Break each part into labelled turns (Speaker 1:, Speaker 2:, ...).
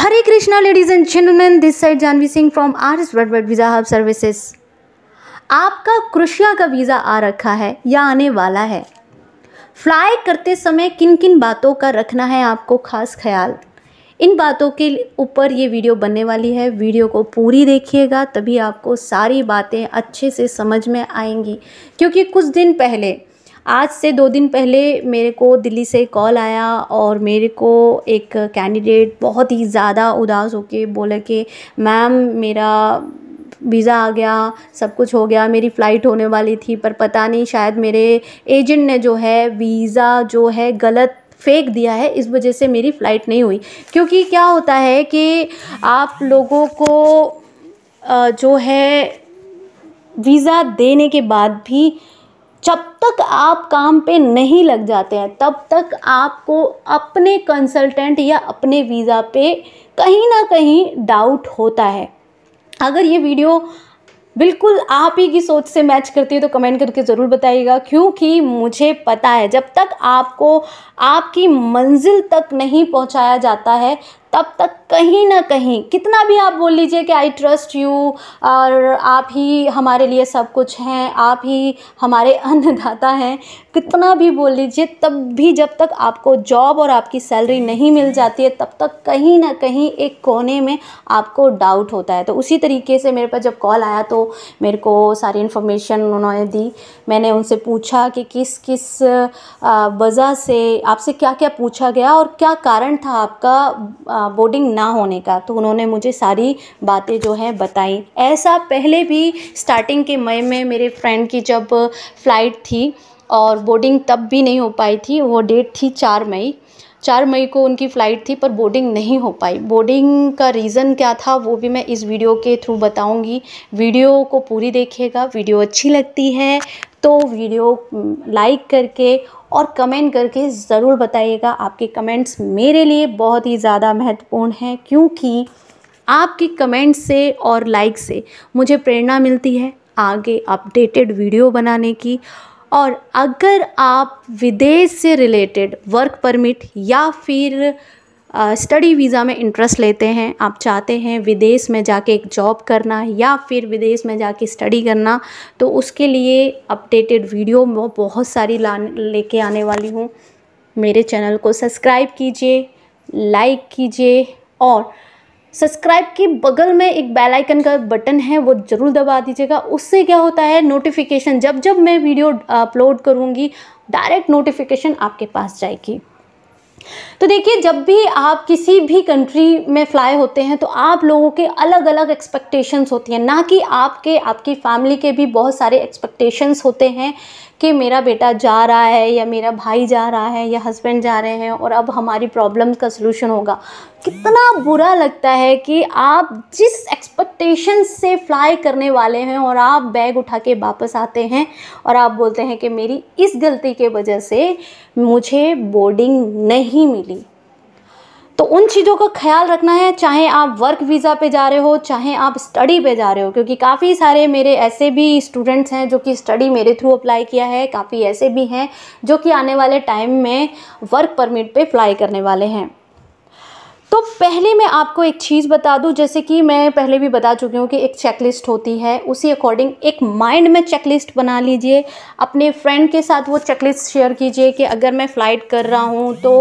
Speaker 1: Hare Krishna, ladies and gentlemen. This side Janvi Singh from RS Worldwide Visa Hub Services. आपका Croatia का visa आ रखा है या आने वाला है। फ्लाई करते समय किन किन बातों का रखना है आपको खास ख्याल, इन बातों के ऊपर ये वीडियो बनने वाली है। वीडियो को पूरी देखिएगा, तभी आपको सारी बातें अच्छे से समझ में आएंगी। क्योंकि कुछ दिन पहले, आज से 2 दिन पहले मेरे को दिल्ली से कॉल आया और मेरे को एक कैंडिडेट बहुत ही ज़्यादा उदास होके बोला कि मैम मेरा वीज़ा आ गया, सब कुछ हो गया, मेरी फ़्लाइट होने वाली थी, पर पता नहीं शायद मेरे एजेंट ने जो है वीज़ा जो है गलत फेंक दिया है, इस वजह से मेरी फ़्लाइट नहीं हुई। क्योंकि क्या होता है कि आप लोगों को जो है वीज़ा देने के बाद भी जब तक आप काम पे नहीं लग जाते हैं तब तक आपको अपने कंसल्टेंट या अपने वीज़ा पे कहीं ना कहीं डाउट होता है। अगर ये वीडियो बिल्कुल आप ही की सोच से मैच करती है तो कमेंट करके ज़रूर बताइएगा, क्योंकि मुझे पता है जब तक आपको आपकी मंजिल तक नहीं पहुंचाया जाता है तब तक कहीं ना कहीं, कितना भी आप बोल लीजिए कि आई ट्रस्ट यू और आप ही हमारे लिए सब कुछ हैं, आप ही हमारे अन्नदाता हैं, कितना भी बोल लीजिए, तब भी जब तक आपको जॉब और आपकी सैलरी नहीं मिल जाती है तब तक कहीं ना कहीं एक कोने में आपको डाउट होता है। तो उसी तरीके से मेरे पास जब कॉल आया तो मेरे को सारी इन्फॉर्मेशन उन्होंने दी। मैंने उनसे पूछा कि किस किस वजह से आपसे क्या क्या पूछा गया और क्या कारण था आपका बोर्डिंग ना होने का, तो उन्होंने मुझे सारी बातें जो है बताई। ऐसा पहले भी स्टार्टिंग के मई में मेरे फ्रेंड की जब फ़्लाइट थी और बोर्डिंग तब भी नहीं हो पाई थी, वो डेट थी 4 मई को उनकी फ़्लाइट थी, पर बोर्डिंग नहीं हो पाई। बोर्डिंग का रीज़न क्या था वो भी मैं इस वीडियो के थ्रू बताऊंगी। वीडियो को पूरी देखिएगा। वीडियो अच्छी लगती है तो वीडियो लाइक करके और कमेंट करके ज़रूर बताइएगा। आपके कमेंट्स मेरे लिए बहुत ही ज़्यादा महत्वपूर्ण हैं, क्योंकि आपके कमेंट से और लाइक से मुझे प्रेरणा मिलती है आगे अपडेटेड वीडियो बनाने की। और अगर आप विदेश से रिलेटेड वर्क परमिट या फिर स्टडी वीज़ा में इंटरेस्ट लेते हैं, आप चाहते हैं विदेश में जाके एक जॉब करना या फिर विदेश में जाके स्टडी करना, तो उसके लिए अपडेटेड वीडियो मैं बहुत सारी लेके आने वाली हूँ। मेरे चैनल को सब्सक्राइब कीजिए, लाइक कीजिए और सब्सक्राइब के बगल में एक बेल आइकन का बटन है, वो ज़रूर दबा दीजिएगा। उससे क्या होता है, नोटिफिकेशन जब मैं वीडियो अपलोड करूँगी डायरेक्ट नोटिफिकेशन आपके पास जाएगी। तो देखिए, जब भी आप किसी भी कंट्री में फ़्लाई होते हैं तो आप लोगों के अलग अलग एक्सपेक्टेशंस होती हैं, ना कि आपकी फैमिली के भी बहुत सारे एक्सपेक्टेशंस होते हैं कि मेरा बेटा जा रहा है या मेरा भाई जा रहा है या हस्बैंड जा रहे हैं और अब हमारी प्रॉब्लम्स का सलूशन होगा। कितना बुरा लगता है कि आप जिस एक्सपेक्टेशंस से फ़्लाई करने वाले हैं और आप बैग उठा के वापस आते हैं और आप बोलते हैं कि मेरी इस गलती के वजह से मुझे बोर्डिंग नहीं मिली। तो उन चीज़ों का ख्याल रखना है, चाहे आप वर्क वीज़ा पे जा रहे हो, चाहे आप स्टडी पे जा रहे हो। क्योंकि काफ़ी सारे मेरे ऐसे भी स्टूडेंट्स हैं जो कि स्टडी मेरे थ्रू अप्लाई किया है, काफ़ी ऐसे भी हैं जो कि आने वाले टाइम में वर्क परमिट पे अप्लाई करने वाले हैं। तो पहले मैं आपको एक चीज़ बता दूं, जैसे कि मैं पहले भी बता चुकी हूँ कि एक चेकलिस्ट होती है, उसी अकॉर्डिंग एक माइंड में चेकलिस्ट बना लीजिए। अपने फ्रेंड के साथ वो चेकलिस्ट शेयर कीजिए कि अगर मैं फ़्लाइट कर रहा हूँ तो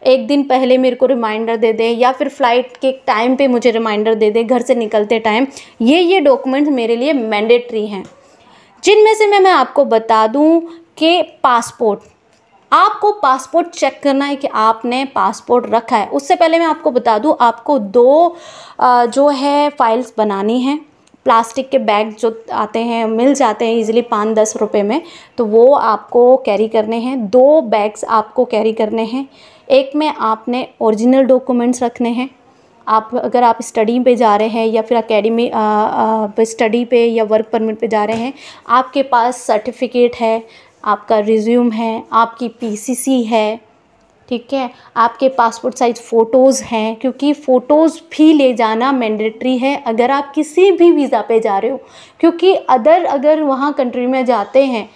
Speaker 1: एक दिन पहले मेरे को रिमाइंडर दे दे, या फिर फ़्लाइट के टाइम पे मुझे रिमाइंडर दे दे घर से निकलते टाइम। ये डॉक्यूमेंट्स मेरे लिए मैंडेटरी हैं, जिनमें से मैं आपको बता दूँ कि पासपोर्ट, आपको पासपोर्ट चेक करना है कि आपने पासपोर्ट रखा है। उससे पहले मैं आपको बता दूं, आपको 2 जो है फाइल्स बनानी है। प्लास्टिक के बैग जो आते हैं, मिल जाते हैं इजीली 5-10 रुपए में, तो वो आपको कैरी करने हैं। 2 बैग्स आपको कैरी करने हैं। एक में आपने ओरिजिनल डॉक्यूमेंट्स रखने हैं। अगर आप स्टडी पे जा रहे हैं या फिर एकेडमी स्टडी पे या वर्क परमिट पे जा रहे हैं, आपके पास सर्टिफिकेट है, आपका रिज्यूम है, आपकी पीसीसी है, ठीक है, आपके पासपोर्ट साइज़ फ़ोटोज़ हैं, क्योंकि फ़ोटोज़ भी ले जाना मैंडेटरी है अगर आप किसी भी वीज़ा पे जा रहे हो। क्योंकि अगर वहाँ कंट्री में जाते हैं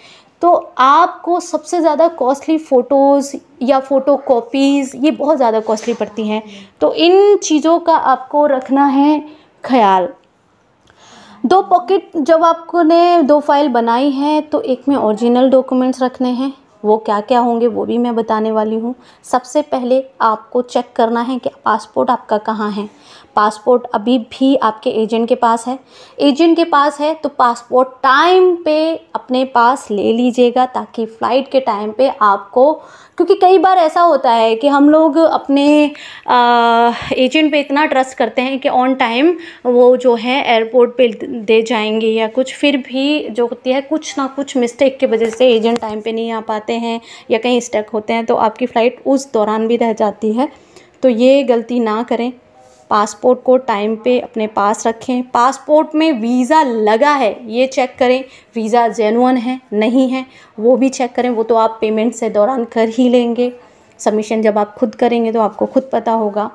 Speaker 1: तो आपको सबसे ज़्यादा कॉस्टली फ़ोटोज़ या फ़ोटो कॉपीज़ ये बहुत ज़्यादा कॉस्टली पड़ती हैं, तो इन चीज़ों का आपको रखना है ख्याल। 2 पॉकेट जब आपको ने 2 फाइल बनाई हैं तो एक में ओरिजिनल डॉक्यूमेंट्स रखने हैं, वो क्या क्या होंगे वो भी मैं बताने वाली हूँ। सबसे पहले आपको चेक करना है कि पासपोर्ट आपका कहाँ है। पासपोर्ट अभी भी आपके एजेंट के पास है। एजेंट के पास है तो पासपोर्ट टाइम पे अपने पास ले लीजिएगा, ताकि फ़्लाइट के टाइम पे आपको, क्योंकि कई बार ऐसा होता है कि हम लोग अपने एजेंट पे इतना ट्रस्ट करते हैं कि ऑन टाइम वो जो है एयरपोर्ट पे दे जाएंगे या कुछ, फिर भी जो होती है कुछ ना कुछ मिस्टेक की वजह से एजेंट टाइम पे नहीं आ पाते हैं या कहीं स्टक होते हैं, तो आपकी फ़्लाइट उस दौरान भी रह जाती है। तो ये गलती ना करें। पासपोर्ट को टाइम पे अपने पास रखें। पासपोर्ट में वीज़ा लगा है ये चेक करें, वीज़ा जेन्युइन है नहीं है वो भी चेक करें। वो तो आप पेमेंट से दौरान कर ही लेंगे, सबमिशन जब आप खुद करेंगे तो आपको खुद पता होगा।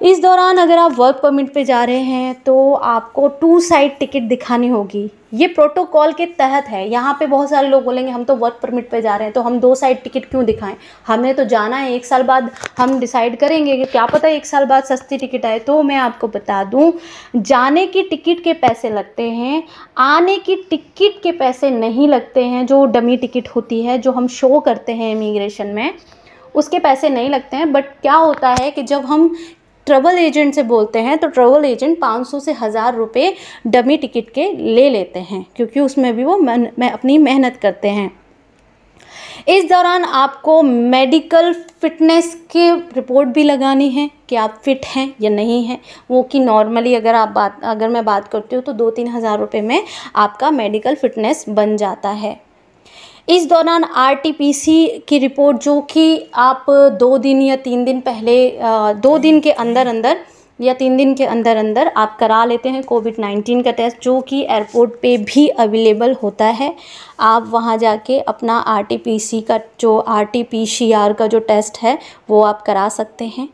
Speaker 1: इस दौरान अगर आप वर्क परमिट पे जा रहे हैं तो आपको 2 साइड टिकट दिखानी होगी। ये प्रोटोकॉल के तहत है। यहाँ पे बहुत सारे लोग बोलेंगे हम तो वर्क परमिट पे जा रहे हैं तो हम 2 साइड टिकट क्यों दिखाएं, हमें तो जाना है, 1 साल बाद हम डिसाइड करेंगे कि क्या पता 1 साल बाद सस्ती टिकट आए। तो मैं आपको बता दूं, जाने की टिकट के पैसे लगते हैं, आने की टिकट के पैसे नहीं लगते हैं। जो डमी टिकट होती है जो हम शो करते हैं इमिग्रेशन में, उसके पैसे नहीं लगते हैं। बट क्या होता है कि जब हम ट्रैवल एजेंट से बोलते हैं तो ट्रैवल एजेंट 500 से 1000 रुपये डमी टिकट के ले लेते हैं, क्योंकि उसमें भी वो अपनी मेहनत करते हैं। इस दौरान आपको मेडिकल फिटनेस की रिपोर्ट भी लगानी है कि आप फिट हैं या नहीं हैं। वो कि नॉर्मली अगर मैं बात करती हूँ तो 2-3 हज़ार रुपये में आपका मेडिकल फिटनेस बन जाता है। इस दौरान RT-PC की रिपोर्ट, जो कि आप 2 दिन या 3 दिन पहले 2 दिन के अंदर अंदर या 3 दिन के अंदर अंदर आप करा लेते हैं कोविड-19 का टेस्ट, जो कि एयरपोर्ट पे भी अवेलेबल होता है। आप वहाँ जाके अपना RT-PC का जो RT-PCR का जो टेस्ट है वो आप करा सकते हैं।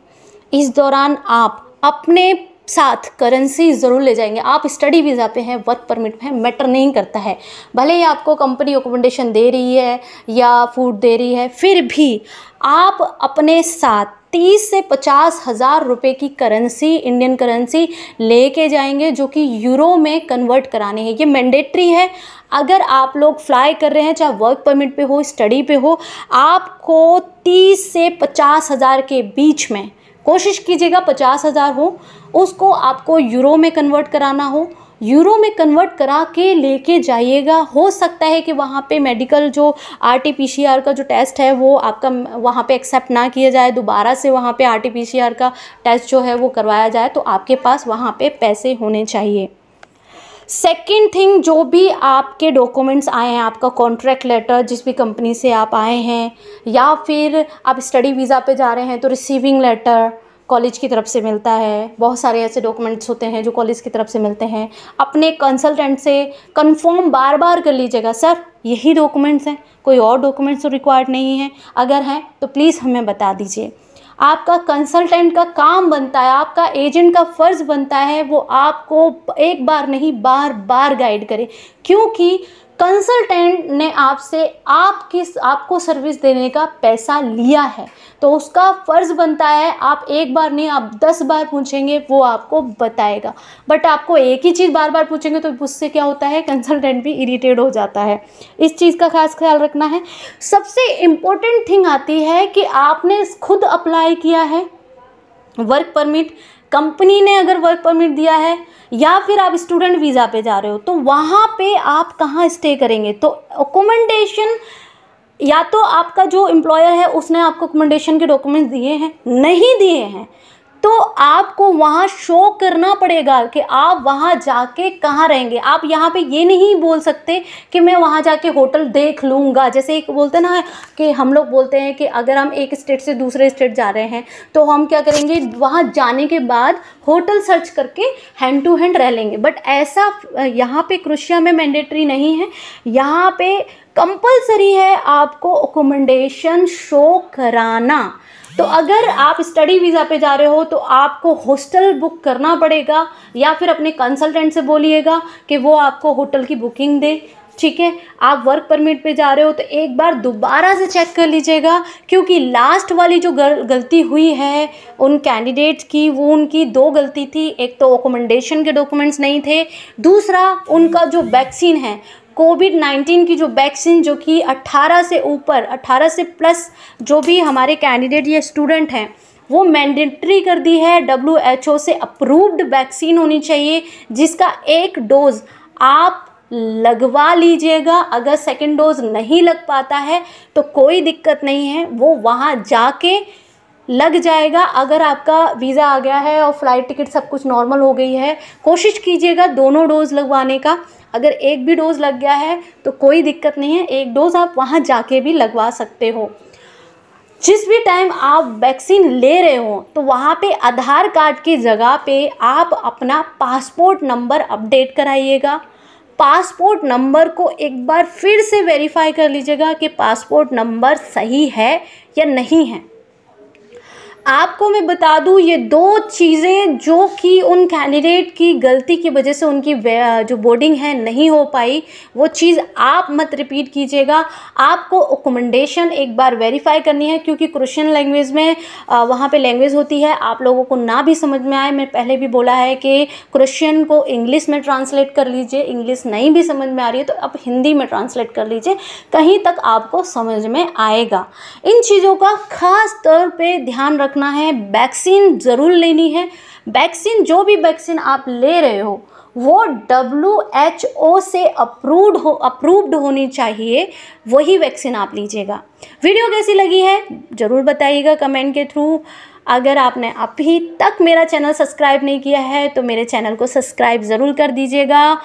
Speaker 1: इस दौरान आप अपने साथ करेंसी ज़रूर ले जाएंगे। आप स्टडी वीज़ा पे हैं, वर्क परमिट पे हैं, मैटर नहीं करता है। भले ही आपको कंपनी अकोमोडेशन दे रही है या फूड दे रही है, फिर भी आप अपने साथ 30 से 50 हज़ार रुपये की करेंसी, इंडियन करेंसी लेके जाएंगे, जो कि यूरो में कन्वर्ट करानी है। ये मैंडेटरी है। अगर आप लोग फ्लाई कर रहे हैं, चाहे वर्क परमिट पे हो, स्टडी पे हो, आपको 30 से 50 हज़ार के बीच में, कोशिश कीजिएगा 50 हज़ार हो, उसको आपको यूरो में कन्वर्ट कराना हो। यूरो में कन्वर्ट करा के लेके जाइएगा। हो सकता है कि वहाँ पे मेडिकल जो RT-PCR का जो टेस्ट है वो आपका वहाँ पे एक्सेप्ट ना किया जाए, दोबारा से वहाँ पे RT-PCR का टेस्ट जो है वो करवाया जाए, तो आपके पास वहाँ पे पैसे होने चाहिए। सेकेंड थिंग, जो भी आपके डॉक्यूमेंट्स आए हैं, आपका कॉन्ट्रैक्ट लेटर जिस भी कंपनी से आप आए हैं, या फिर आप स्टडी वीज़ा पे जा रहे हैं तो रिसीविंग लेटर कॉलेज की तरफ से मिलता है। बहुत सारे ऐसे डॉक्यूमेंट्स होते हैं जो कॉलेज की तरफ से मिलते हैं। अपने कंसल्टेंट से कंफर्म बार बार कर लीजिएगा, सर यही डॉक्यूमेंट्स हैं, कोई और डॉक्यूमेंट्स तो रिक्वायर्ड नहीं है, अगर हैं तो प्लीज़ हमें बता दीजिए। आपका कंसल्टेंट का काम बनता है, आपका एजेंट का फ़र्ज़ बनता है वो आपको एक बार नहीं बार बार गाइड करे, क्योंकि कंसल्टेंट ने आपको सर्विस देने का पैसा लिया है, तो उसका फ़र्ज़ बनता है, आप एक बार नहीं आप 10 बार पूछेंगे वो आपको बताएगा। बट आपको एक ही चीज़ बार बार पूछेंगे तो उससे क्या होता है, कंसल्टेंट भी इरिटेट हो जाता है। इस चीज़ का खास ख्याल रखना है। सबसे इम्पोर्टेंट थिंग आती है कि आपने खुद अप्लाई किया है वर्क परमिट, कंपनी ने अगर वर्क परमिट दिया है, या फिर आप स्टूडेंट वीज़ा पे जा रहे हो, तो वहाँ पे आप कहाँ स्टे करेंगे। तो अकोमोडेशन, या तो आपका जो एम्प्लॉयर है उसने आपको अकोमोडेशन के डॉक्यूमेंट्स दिए हैं, नहीं दिए हैं तो आपको वहाँ शो करना पड़ेगा कि आप वहाँ जाके कहाँ रहेंगे। आप यहाँ पे ये नहीं बोल सकते कि मैं वहाँ जाके होटल देख लूँगा। जैसे एक बोलते ना कि हम लोग बोलते हैं कि अगर हम एक स्टेट से दूसरे स्टेट जा रहे हैं तो हम क्या करेंगे, वहाँ जाने के बाद होटल सर्च करके हैंड टू हैंड रह लेंगे। बट ऐसा यहाँ पे क्रोएशिया में मैंडेटरी नहीं है। यहाँ पे कंपलसरी है आपको अकोमोडेशन शो कराना। तो अगर आप स्टडी वीज़ा पे जा रहे हो तो आपको हॉस्टल बुक करना पड़ेगा, या फिर अपने कंसल्टेंट से बोलिएगा कि वो आपको होटल की बुकिंग दे। ठीक है, आप वर्क परमिट पे जा रहे हो तो एक बार दोबारा से चेक कर लीजिएगा, क्योंकि लास्ट वाली जो गलती हुई है उन कैंडिडेट्स की, वो उनकी 2 गलती थी। एक तो अकोमोडेशन के डॉक्यूमेंट्स नहीं थे, दूसरा उनका जो वैक्सीन है कोविड-19 की जो वैक्सीन, जो कि 18 से ऊपर 18 से प्लस जो भी हमारे कैंडिडेट या स्टूडेंट हैं वो मैंडेटरी कर दी है। WHO से अप्रूव्ड वैक्सीन होनी चाहिए जिसका 1 डोज आप लगवा लीजिएगा। अगर सेकंड डोज नहीं लग पाता है तो कोई दिक्कत नहीं है, वो वहाँ जाके लग जाएगा। अगर आपका वीज़ा आ गया है और फ्लाइट टिकट सब कुछ नॉर्मल हो गई है, कोशिश कीजिएगा दोनों डोज लगवाने का। अगर एक भी डोज लग गया है तो कोई दिक्कत नहीं है, 1 डोज आप वहाँ जाके भी लगवा सकते हो। जिस भी टाइम आप वैक्सीन ले रहे हो तो वहाँ पे आधार कार्ड की जगह पे आप अपना पासपोर्ट नंबर अपडेट कराइएगा। पासपोर्ट नंबर को एक बार फिर से वेरीफाई कर लीजिएगा कि पासपोर्ट नंबर सही है या नहीं है। आपको मैं बता दूं, ये 2 चीज़ें जो कि उन कैंडिडेट की गलती की वजह से उनकी जो बोर्डिंग है नहीं हो पाई, वो चीज़ आप मत रिपीट कीजिएगा। आपको अकोमोडेशन एक बार वेरीफाई करनी है, क्योंकि क्रोशियन लैंग्वेज में वहाँ पे लैंग्वेज होती है, आप लोगों को ना भी समझ में आए। मैं पहले भी बोला है कि क्रोशियन को इंग्लिश में ट्रांसलेट कर लीजिए, इंग्लिश नहीं भी समझ में आ रही है तो आप हिंदी में ट्रांसलेट कर लीजिए, कहीं तक आपको समझ में आएगा। इन चीज़ों का खास तौर पे ध्यान रखना है। वैक्सीन ज़रूर लेनी है। वैक्सीन, जो भी वैक्सीन आप ले रहे हो वो WHO से अप्रूव्ड होनी चाहिए, वही वैक्सीन आप लीजिएगा। वीडियो कैसी लगी है ज़रूर बताइएगा कमेंट के थ्रू। अगर आपने अभी तक मेरा चैनल सब्सक्राइब नहीं किया है तो मेरे चैनल को सब्सक्राइब ज़रूर कर दीजिएगा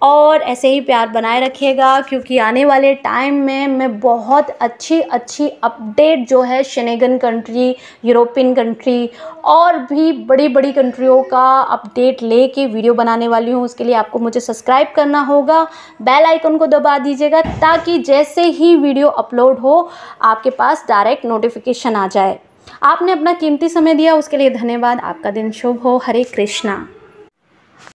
Speaker 1: और ऐसे ही प्यार बनाए रखिएगा, क्योंकि आने वाले टाइम में मैं बहुत अच्छी अपडेट जो है शेंगेन कंट्री, यूरोपियन कंट्री और भी बड़ी बड़ी कंट्रियों का अपडेट लेके वीडियो बनाने वाली हूँ। उसके लिए आपको मुझे सब्सक्राइब करना होगा, बेल आइकन को दबा दीजिएगा ताकि जैसे ही वीडियो अपलोड हो आपके पास डायरेक्ट नोटिफिकेशन आ जाए। आपने अपना कीमती समय दिया, उसके लिए धन्यवाद। आपका दिन शुभ हो। हरे कृष्णा।